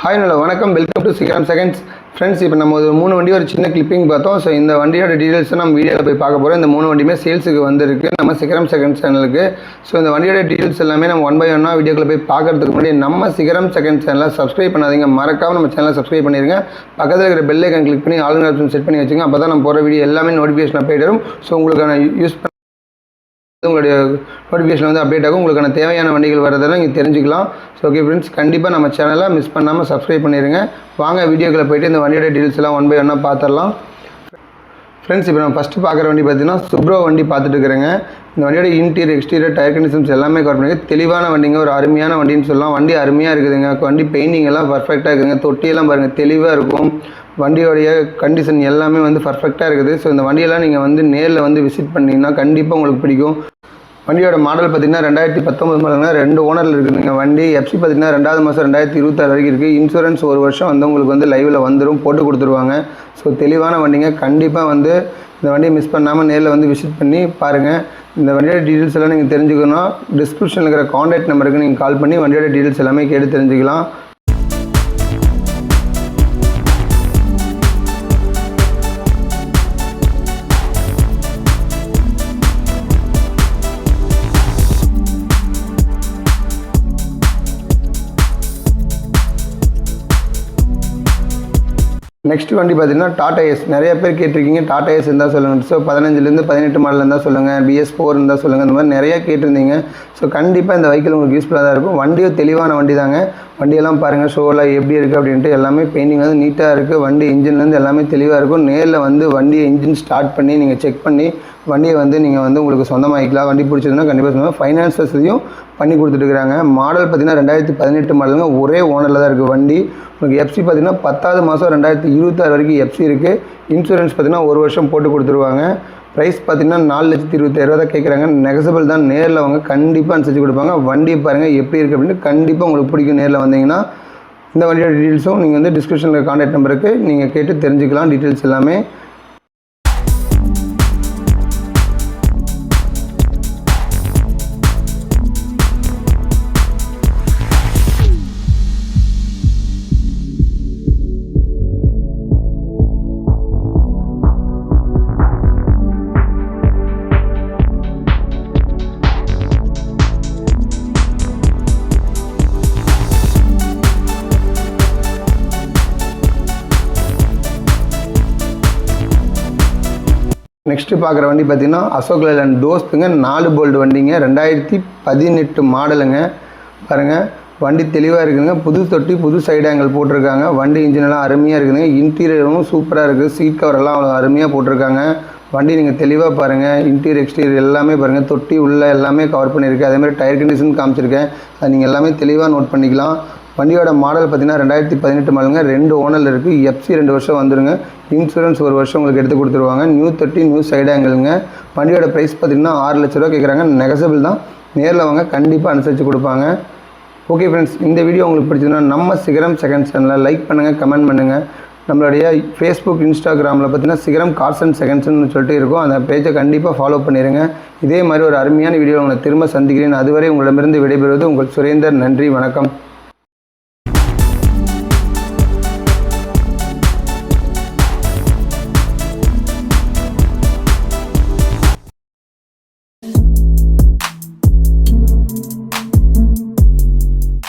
Hi நல்ல வணக்கம், welcome to சிகரம் செகண்ட்ஸ். ஃப்ரெண்ட்ஸ், இப்போ நம்ம ஒரு 3 வண்டி ஒரு சின்ன கிளிப்பிங் பார்த்தோம். ஸோ இந்த வண்டியோட டீட்டெயில்ஸை நம்ம வீடியோவில் போய் பார்க்க போகிறோம். இந்த 3 வண்டியுமே சேல்ஸுக்கு வந்திருக்கு நம்ம சிகரம் செகண்ட் சேனலுக்கு. ஸோ இந்த வண்டியோட டீட்டெயில்ஸ் எல்லாமே நம்ம 1 by 1 வீடியோக்களை போய் பார்க்கறதுக்கு முன்னாடி நம்ம சிகரம் செகண்ட் சேனலை சப்ஸ்கிரைப் பண்ணாதீங்க, மறக்காமல் நம்ம சேனலை சப்ஸ்கிரைப் பண்ணிடுங்க. பக்கத்தில் இருக்கிற பெல் ஐக்கான் கிளிக் பண்ணி ஆல் ஆப்ஷன் செட் பண்ணி வச்சுங்க. அப்போ தான் நம்ம போகிற வீடியோ எல்லாமே நோட்டிஃபிகேஷன் அப்டேட் வரும். ஸோ உங்களுக்கான உங்களுடைய நோட்டிஃபிகேஷன் வந்து அப்டேட் ஆகும். உங்களுக்கான தேவையான வண்டிகள் வரதெல்லாம் நீங்கள் தெரிஞ்சுக்கலாம். ஸோ ஓகே ஃப்ரெண்ட்ஸ், கண்டிப்பாக நம்ம சேனலை மிஸ் பண்ணாமல் சப்ஸ்கிரைப் பண்ணிடுங்க. வாங்க வீடியோக்களை போய்ட்டு இந்த வண்டியோட டீட்டெயில்ஸ் எல்லாம் 1 by 1 பார்த்துடலாம். ஃப்ரெண்ட்ஸ், இப்போ நம்ம ஃபஸ்ட்டு பார்க்குற வண்டி பார்த்தீங்கன்னா சுப்ரோ வண்டி பார்த்துட்டு இருக்கிறேங்க. இந்த வண்டியோட இன்டீரியர் எக்ஸ்டீரியர் டயர் கண்டிஷன்ஸ் எல்லாமே கவர் பண்ணிங்க. தெளிவான வண்டிங்க, ஒரு அருமையான வண்டின்னு சொல்லலாம். வண்டி அருமையாக இருக்குதுங்க. வண்டி பெயிண்டிங் எல்லாம் பர்ஃபெக்டாக இருக்குதுங்க. தொட்டியெல்லாம் பாருங்கள், தெளிவாக இருக்கும். வண்டியோடைய கண்டிஷன் எல்லாமே வந்து பர்ஃபெக்டாக இருக்குது. ஸோ இந்த வண்டியெல்லாம் நீங்கள் வந்து நேரில் வந்து விசிட் பண்ணிங்கன்னா கண்டிப்பாக உங்களுக்கு பிடிக்கும். வண்டியோட மாடல் பார்த்திங்கன்னா 2019 மாடல்னா 2 ஓனரில் இருக்குதுங்க. வண்டி எஃப்சி பார்த்திங்கன்னா 2வது மாதம் 2026 வரைக்கும் இருக்குது. இன்சூரன்ஸ் 1 வருஷம் வந்து உங்களுக்கு வந்து லைவில் வந்துடும், போட்டு கொடுத்துருவாங்க. ஸோ தெளிவான வண்டிங்க. கண்டிப்பாக வந்து இந்த வண்டியை மிஸ் பண்ணாமல் நேரில் வந்து விசிட் பண்ணி பாருங்கள். இந்த வண்டியோட டீட்டெயில்ஸ் எல்லாம் நீங்கள் தெரிஞ்சுக்கணும். டிஸ்கிரிப்ஷனில் இருக்கிற கான்டாக்ட் நம்பருக்கு நீங்கள் கால் பண்ணி வண்டியோட டீட்டெயில்ஸ் எல்லாமே கேட்டு தெரிஞ்சுக்கலாம். நெக்ஸ்ட் வண்டி பார்த்தீங்கன்னா டாடா ஏஸ். நிறைய பேர் கேட்டிருக்கீங்க டாடா ஏஸ் இருந்தால் சொல்லுங்கள். ஸோ 15லேருந்து 18 மாடல் இருந்தால் சொல்லுங்கள், BS4 இருந்தால் சொல்லுங்கள், இந்த மாதிரி நிறையா கேட்டிருந்தீங்க. ஸோ கண்டிப்பாக இந்த வெஹிக்கிள் உங்களுக்கு யூஸ்ஃபுல்லாக தான் இருக்கும். வண்டியும் தெளிவான வண்டி தாங்க. வண்டியெல்லாம் பாருங்கள், ஷோவில் எப்படி இருக்குது அப்படின்ட்டு எல்லாமே பெயிண்டிங் வந்து நீட்டாக இருக்குது. வண்டி இன்ஜின்லேருந்து எல்லாமே தெளிவாக இருக்கும். நேரில் வந்து வண்டியை இன்ஜின் ஸ்டார்ட் பண்ணி நீங்கள் செக் பண்ணி வண்டியை வந்து நீங்கள் வந்து உங்களுக்கு சொந்தமாகிக்கலாம். வண்டி பிடிச்சதுன்னா கண்டிப்பாக சொந்தமாக ஃபைனான்ஸ் வசதியும் பண்ணி கொடுத்துட்டுருக்காங்க. மாடல் பார்த்திங்கன்னா 2018 மாடலுங்க. ஒரே ஓனரில் தான் இருக்குது வண்டி. உங்களுக்கு எஃப்சி பார்த்திங்கன்னா 10வது மாதம் 2026 வரைக்கும் எஃப்சி இருக்குது. இன்சூரன்ஸ் பார்த்திங்கன்னா 1 வருஷம் போட்டு கொடுத்துருவாங்க. ப்ரைஸ் பார்த்திங்கன்னா 4,25,000 தான் கேட்குறாங்க. நெகசபிள் தான். நேரில் அவங்க கண்டிப்பாக அனுசரித்து கொடுப்பாங்க. வண்டியை பாருங்கள் எப்படி இருக்குது அப்படின்னு கண்டிப்பாக உங்களுக்கு பிடிக்கும். நேரில் வந்தீங்கன்னா இந்த வண்டியோட டீட்டெயில்ஸும் நீங்கள் வந்து டிஸ்கிரிப்ஷனில் கான்டாக்ட் நம்பருக்கு நீங்கள் கேட்டு தெரிஞ்சுக்கலாம் டீட்டெயில்ஸ் எல்லாமே. நெக்ஸ்ட்டு பார்க்குற வண்டி பார்த்திங்கன்னா அசோக் லேலண்ட் தோஸ்துங்க. 4 போல்டு வண்டிங்க. 2018 மாடலுங்க. பாருங்கள், வண்டி தெளிவாக இருக்குதுங்க. புது தொட்டி, புது சைடு ஆங்கிள் போட்டிருக்காங்க. வண்டி இன்ஜினெல்லாம் அருமையாக இருக்குதுங்க. இன்டீரியரும் சூப்பராக இருக்குது. சீட் கவரெல்லாம் அவ்வளோ அருமையாக போட்டிருக்காங்க. வண்டி நீங்கள் தெளிவாக பாருங்கள். இன்டீரியர் எக்ஸ்டீரியர் எல்லாமே பாருங்கள். தொட்டி உள்ள எல்லாமே கவர் பண்ணியிருக்கு. அதேமாதிரி டயர் கண்டிஷன் காமிச்சிருக்கேன். அது நீங்கள் எல்லாமே தெளிவாக நோட் பண்ணிக்கலாம். வண்டியோட மாடல் பார்த்திங்கன்னா 2018 மாடலுங்க. 2 ஓனரில் இருக்குது. எஃப்சி 2 வருஷம் வந்துடுங்க. இன்சூரன்ஸ் 1 வருஷம் உங்களுக்கு எடுத்து கொடுத்துருவாங்க. நியூ தொட்டி, நியூ சைடு ஆங்கிளுங்க. வண்டியோட ப்ரைஸ் பார்த்திங்கன்னா 6 லட்ச ரூபா கேட்குறாங்க. நெகசபிள் தான். நேரில் வாங்க, கண்டிப்பாக அனுசரித்து கொடுப்பாங்க. ஓகே ஃப்ரெண்ட்ஸ், இந்த வீடியோ உங்களுக்கு பிடிச்சதுன்னா நம்ம சிகரம் செகண்ட் சேனலில் லைக் பண்ணுங்கள், கமெண்ட் பண்ணுங்கள். நம்மளுடைய ஃபேஸ்புக், இன்ஸ்டாகிராமில் பார்த்தீங்கன்னா சிகரம் கார்ஸ் அண்ட் செகண்ட்ஸ்னு சொல்லிட்டு இருக்கும். அந்த பேஜை கண்டிப்பாக ஃபாலோ பண்ணிடுங்க. இதே மாதிரி ஒரு அருமையான வீடியோ உங்களை திரும்ப சந்திக்கிறேன். அதுவரை உங்களிடமிருந்து விடைபெறுவது உங்கள் சுரேந்தர். நன்றி, வணக்கம்.